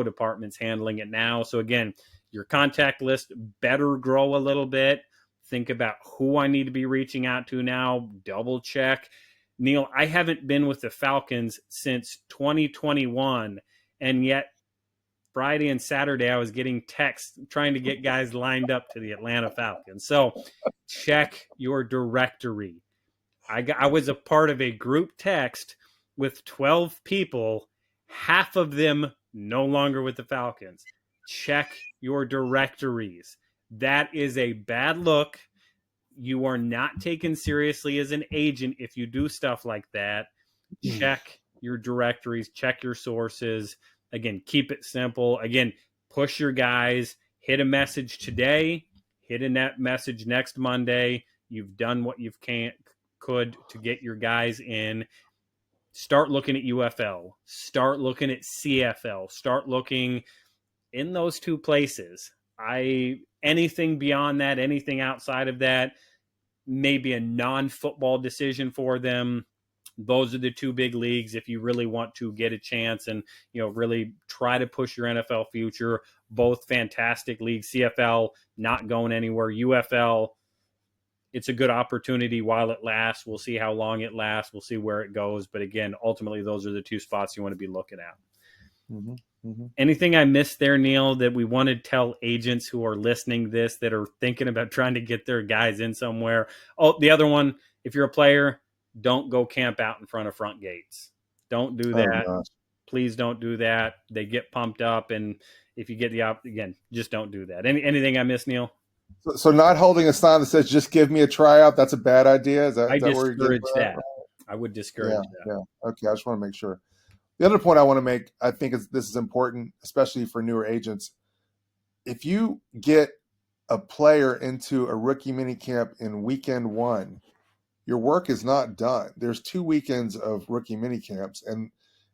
department's handling it now. So again, your contact list better grow a little bit. Think about who I need to be reaching out to now. Double check. Neil, I haven't been with the Falcons since 2021, and yet Friday and Saturday I was getting texts trying to get guys lined up to the Atlanta Falcons. So check your directory. I was a part of a group text with 12 people, half of them no longer with the Falcons. Check your directories. That is a bad look. You are not taken seriously as an agent if you do stuff like that. Check your directories, check your sources. Again, keep it simple. Again, push your guys, hit a message today, hit a net message next Monday. You've done what you could to get your guys in. Start looking at UFL, start looking at CFL, start looking in those two places. Anything beyond that, anything outside of that, maybe a non-football decision for them. Those are the two big leagues if you really want to get a chance and really try to push your NFL future. Both fantastic leagues. CFL not going anywhere. UFL, it's a good opportunity while it lasts. We'll see how long it lasts. We'll see where it goes. But again, ultimately, those are the two spots you want to be looking at. Mm-hmm. Mm-hmm. Anything I missed there, Neil, that we want to tell agents who are listening to this that are thinking about trying to get their guys in somewhere? Oh, the other one, if you're a player, don't go camp out in front of front gates. Don't do Oh that. gosh. Please don't do that. They get pumped up, and if you get again, just don't do that. Anything I missed, Neil? So not holding a sign that says "just give me a tryout," that's a bad idea. Is I that where you're getting discourage at? that. I would Yeah, discourage that. yeah. Okay, I just want to make sure. The other point I want to make, I think this is important, especially for newer agents. If you get a player into a rookie minicamp in weekend one, your work is not done. There's 2 weekends of rookie minicamps, and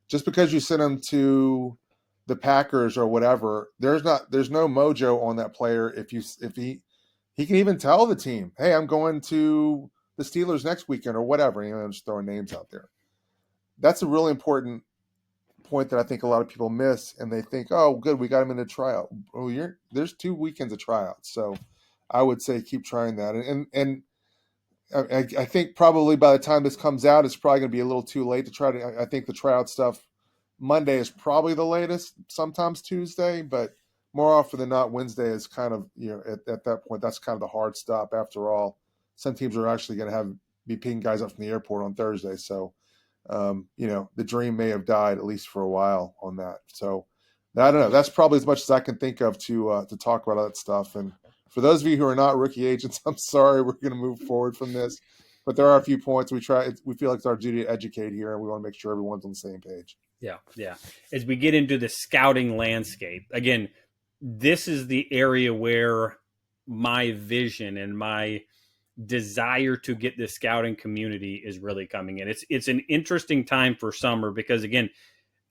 just because you send them to the Packers or whatever, there's no mojo on that player. If he can even tell the team, hey, I'm going to the Steelers next weekend or whatever. I'm just throwing names out there. That's a really important point that I think a lot of people miss, and they think, oh, good, we got him in a tryout. Oh, there's 2 weekends of tryouts, so I would say keep trying that. And I think probably by the time this comes out, it's probably going to be a little too late to try to. I think the tryout stuff Monday is probably the latest. Sometimes Tuesday, but more often than not, Wednesday is kind of at that point that's kind of the hard stop. After all, some teams are actually going to be picking guys up from the airport on Thursday, so the dream may have died at least for a while on that. So I don't know. That's probably as much as I can think of to talk about that stuff. And for those of you who are not rookie agents, I'm sorry, we're going to move forward from this, but there are a few points we feel like it's our duty to educate here, and we want to make sure everyone's on the same page. Yeah, yeah. As we get into the scouting landscape, again, this is the area where my vision and my desire to get the scouting community is really coming in. It's an interesting time for summer because, again,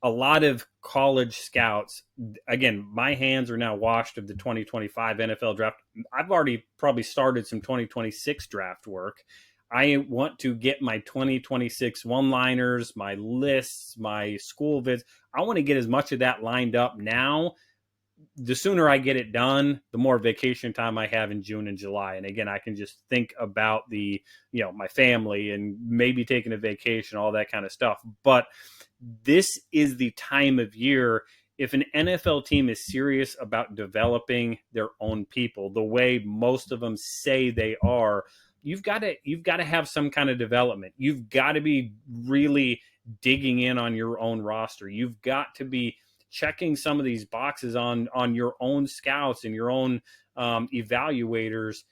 a lot of college scouts, again, my hands are now washed of the 2025 NFL draft. I've already probably started some 2026 draft work. I want to get my 2026 one-liners, my lists, my school vids. I want to get as much of that lined up now. The sooner I get it done, the more vacation time I have in June and July. And again, I can just think about my family and maybe taking a vacation, all that kind of stuff. But this is the time of year. If an NFL team is serious about developing their own people, the way most of them say they are, you've got to have some kind of development. You've got to be really digging in on your own roster. You've got to be checking some of these boxes on your own scouts and your own evaluators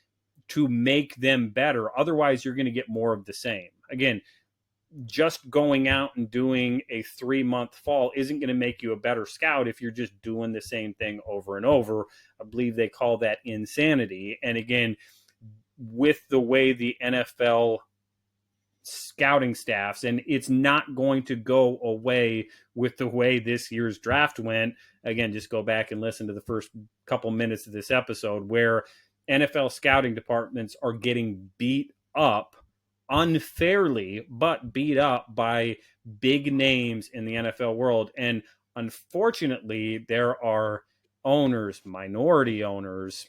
to make them better. Otherwise, you're going to get more of the same. Again, just going out and doing a 3-month fall isn't going to make you a better scout if you're just doing the same thing over and over. I believe they call that insanity. And again, with the way the NFL scouting staffs, and it's not going to go away with the way this year's draft went. Again, just go back and listen to the first couple minutes of this episode where NFL scouting departments are getting beat up unfairly, but beat up by big names in the NFL world. And unfortunately, there are owners, minority owners,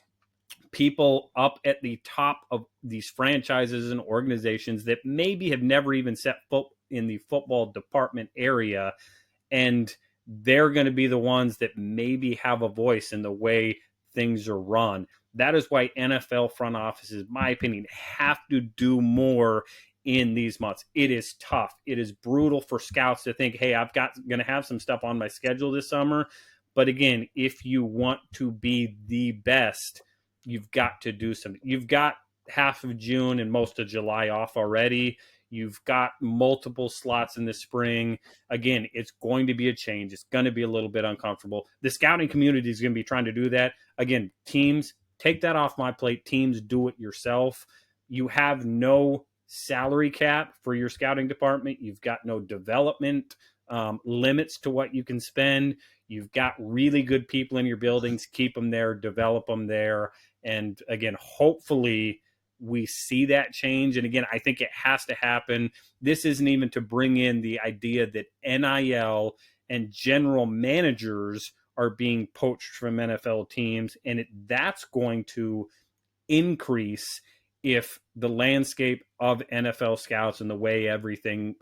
people up at the top of these franchises and organizations that maybe have never even set foot in the football department area, and they're going to be the ones that maybe have a voice in the way things are run. That is why NFL front offices, in my opinion, have to do more in these months. It is tough. It is brutal for scouts to think, hey, I've got going to have some stuff on my schedule this summer. But again, if you want to be the best, you've got to do something. You've got half of June and most of July off already. You've got multiple slots in the spring. Again, it's going to be a change. It's going to be a little bit uncomfortable. The scouting community is going to be trying to do that. Again, teams, take that off my plate. Teams, do it yourself. You have no salary cap for your scouting department. You've got no development limits to what you can spend. You've got really good people in your buildings. Keep them there, develop them there. And again, hopefully we see that change. And again, I think it has to happen. This isn't even to bring in the idea that NIL and general managers are being poached from NFL teams. And that's going to increase if the landscape of NFL scouts and the way everything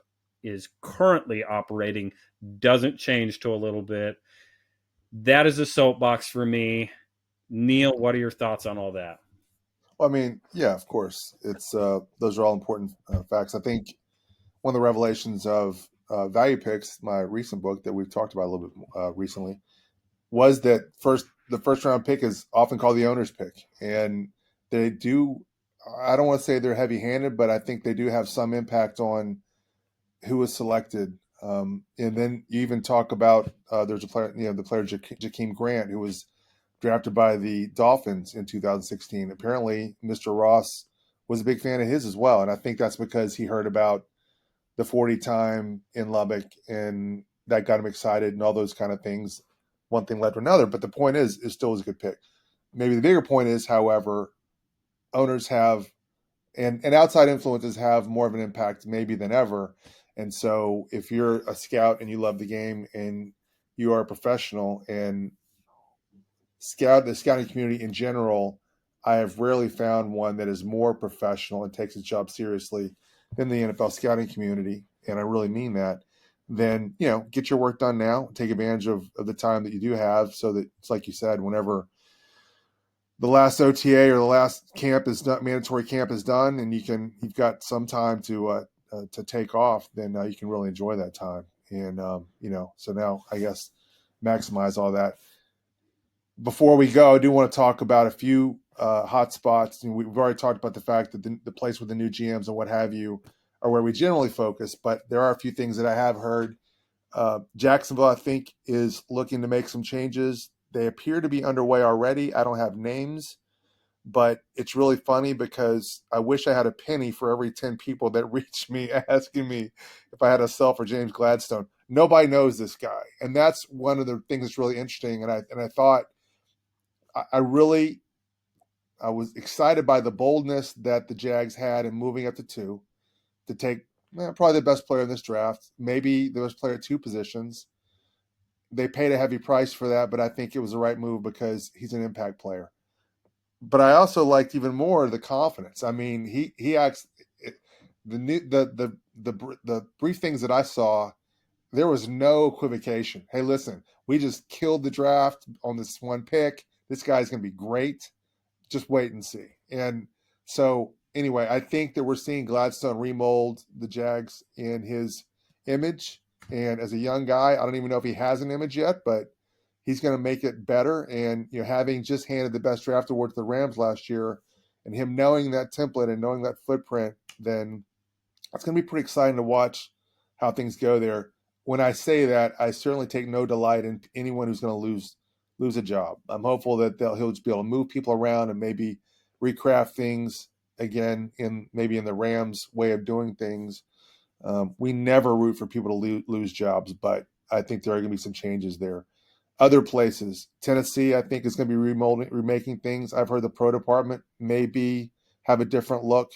is currently operating doesn't change to a little bit. That is a soapbox for me. Neil, what are your thoughts on all that? Well, I mean, yeah, of course, it's those are all important facts. I think one of the revelations of Value Picks, my recent book that we've talked about a little bit recently, was that the first round pick is often called the owner's pick, and they do. I don't want to say they're heavy handed, but I think they do have some impact on who is selected. And then you even talk about there's a player, the player Jakeem Grant, who was drafted by the Dolphins in 2016. Apparently, Mr. Ross was a big fan of his as well, and I think that's because he heard about the 40 time in Lubbock, and that got him excited, and all those kind of things. One thing led to another, but the point is, it still was a good pick. Maybe the bigger point is, however, owners have and outside influences have more of an impact maybe than ever. And so if you're a scout and you love the game and you are a professional and the scouting community in general, I have rarely found one that is more professional and takes its job seriously than the NFL scouting community. And I really mean that. Then, get your work done now, take advantage of the time that you do have, so that it's like you said, whenever the last OTA or the last camp is done, mandatory camp is done, and you've got some time to take off, then you can really enjoy that time. And so now I guess maximize all that. Before we go, I do want to talk about a few hot spots. We've already talked about the fact that the place with the new GMs and what have you are where we generally focus, but there are a few things that I have heard. Jacksonville, I think, is looking to make some changes. They appear to be underway already. I don't have names, but it's really funny because I wish I had a penny for every 10 people that reach me asking me if I had a sell for James Gladstone. Nobody knows this guy. And that's one of the things that's really interesting. And I thought I was excited by the boldness that the Jags had in moving up to 2 to take probably the best player in this draft, maybe the best player at 2 positions. They paid a heavy price for that, but I think it was the right move because he's an impact player. But I also liked even more the confidence. I mean, he acts the brief things that I saw. There was no equivocation. Hey, listen, we just killed the draft on this one pick. This guy's going to be great. Just wait and see. And so, anyway, I think that we're seeing Gladstone remold the Jags in his image. And as a young guy, I don't even know if he has an image yet, but he's going to make it better. And, having just handed the best draft award to the Rams last year and him knowing that template and knowing that footprint, then It's going to be pretty exciting to watch how things go there. When I say that, I certainly take no delight in anyone who's going to lose a job. I'm hopeful that he'll just be able to move people around and maybe recraft things again in maybe in the Rams' way of doing things. We never root for people to lose jobs, but I think there are going to be some changes there. Other places, Tennessee, I think is going to be remaking things. I've heard the pro department maybe have a different look.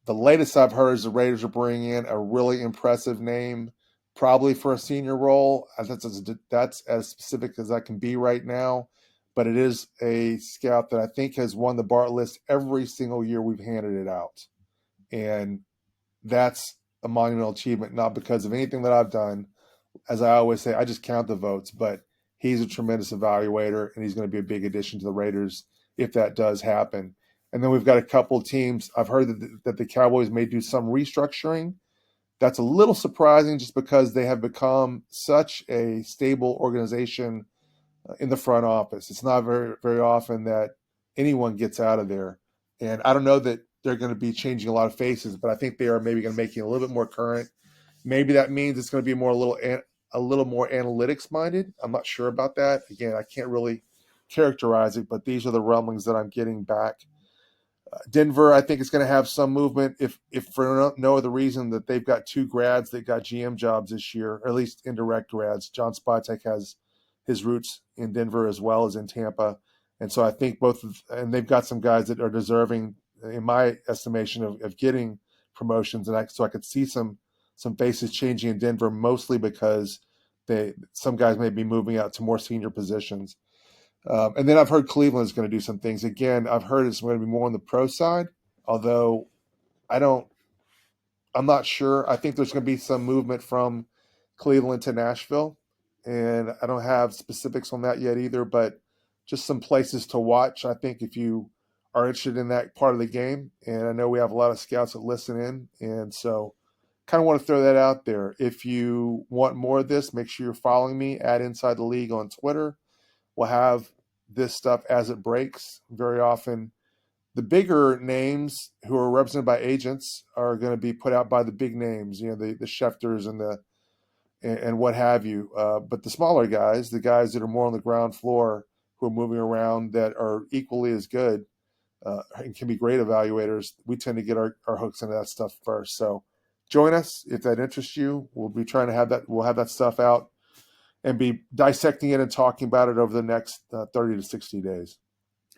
The latest I've heard is the Raiders are bringing in a really impressive name, probably for a senior role. That's as specific as I can be right now. But it is a scout that I think has won the BART list every single year we've handed it out. And that's a monumental achievement, not because of anything that I've done. As I always say, I just count the votes, but he's a tremendous evaluator, and he's going to be a big addition to the Raiders if that does happen. And then we've got a couple of teams. I've heard that the Cowboys may do some restructuring. That's a little surprising just because they have become such a stable organization in the front office. It's not very, very often that anyone gets out of there. And I don't know that they're going to be changing a lot of faces, but I think they are maybe going to make it a little bit more current. Maybe that means it's going to be a little more analytics minded. I'm not sure about that. Again, I can't really characterize it, but these are the rumblings that I'm getting back. Denver, I think, is going to have some movement, if for no other reason that they've got two grads that got GM jobs this year, or at least indirect grads. John Spytek has his roots in Denver as well as in Tampa, and so I think and they've got some guys that are deserving, in my estimation, of getting promotions, and so I could see some faces changing in Denver, mostly because some guys may be moving out to more senior positions. And then I've heard Cleveland is going to do some things. Again, I've heard it's going to be more on the pro side, although I'm not sure. I think there's going to be some movement from Cleveland to Nashville, and I don't have specifics on that yet either, but just some places to watch, I think, if you are interested in that part of the game. And I know we have a lot of scouts that listen in, and so kind of want to throw that out there. If you want more of this, make sure you're following me at Inside the League on Twitter. We'll have this stuff as it breaks. Very often, the bigger names who are represented by agents are going to be put out by the big names, the Schefters and what have you. But the smaller guys, the guys that are more on the ground floor, who are moving around, that are equally as good and can be great evaluators, we tend to get our hooks into that stuff first. So join us if that interests you. We'll be trying to have that. We'll have that stuff out and be dissecting it and talking about it over the next 30 to 60 days.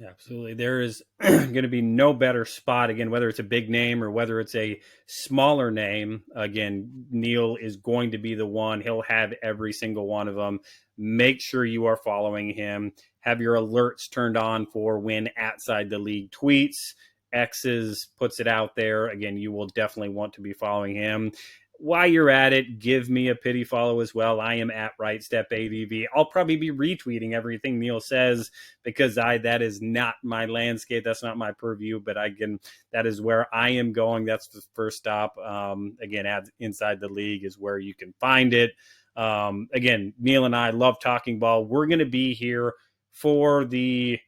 Absolutely. There is going to be no better spot, again, whether it's a big name or whether it's a smaller name. Again, Neil is going to be the one. He'll have every single one of them. Make sure you are following him. Have your alerts turned on for when Outside the League tweets. X's puts it out there. Again, you will definitely want to be following him. While you're at it, give me a pity follow as well. I am at RightStepAVV. I'll probably be retweeting everything Neil says because that is not my landscape. That's not my purview, but that is where I am going. That's the first stop. Again, at Inside the League is where you can find it. Again, Neil and I love talking ball. We're going to be here for the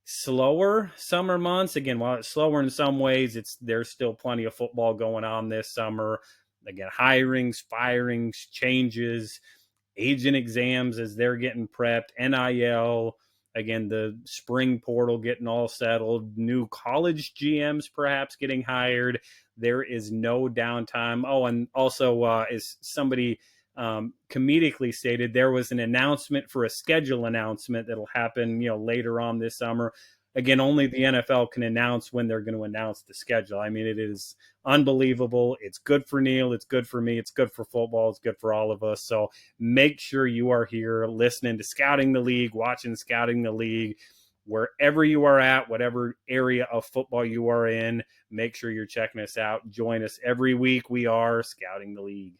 slower summer months. Again, while it's slower in some ways, there's still plenty of football going on this summer. Again, hirings, firings, changes, agent exams as they're getting prepped, NIL, again, the spring portal getting all settled, new college GMs perhaps getting hired. There is no downtime. Oh, and also, as somebody comedically stated, there was an announcement for a schedule announcement that'll happen, later on this summer. Again, only the NFL can announce when they're going to announce the schedule. I mean, it is unbelievable. It's good for Neil. It's good for me. It's good for football. It's good for all of us. So make sure you are here listening to Scouting the League, watching Scouting the League, wherever you are at, whatever area of football you are in. Make sure you're checking us out. Join us every week. We are Scouting the League.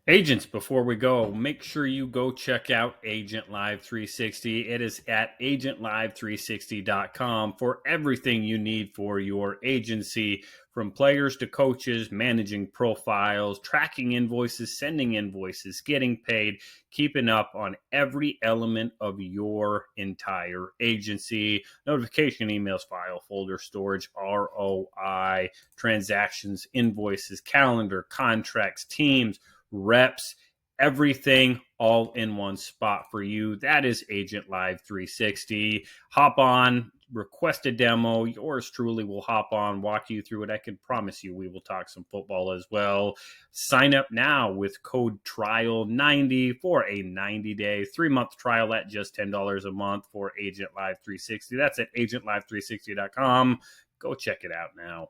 Agents, before we go, make sure you go check out Agent Live 360. It is at agentlive360.com for everything you need for your agency, from players to coaches, managing profiles, tracking invoices, sending invoices, getting paid, keeping up on every element of your entire agency. Notification emails, file folder storage, ROI, transactions, invoices, calendar, contracts, teams, reps, everything all in one spot for you. That is Agent Live 360. Hop on, request a demo. Yours truly will hop on, walk you through it. I can promise you we will talk some football as well. Sign up now with code TRIAL90 for a 90-day, 3-month trial at just $10 a month for Agent Live 360. That's at agentlive360.com. Go check it out now.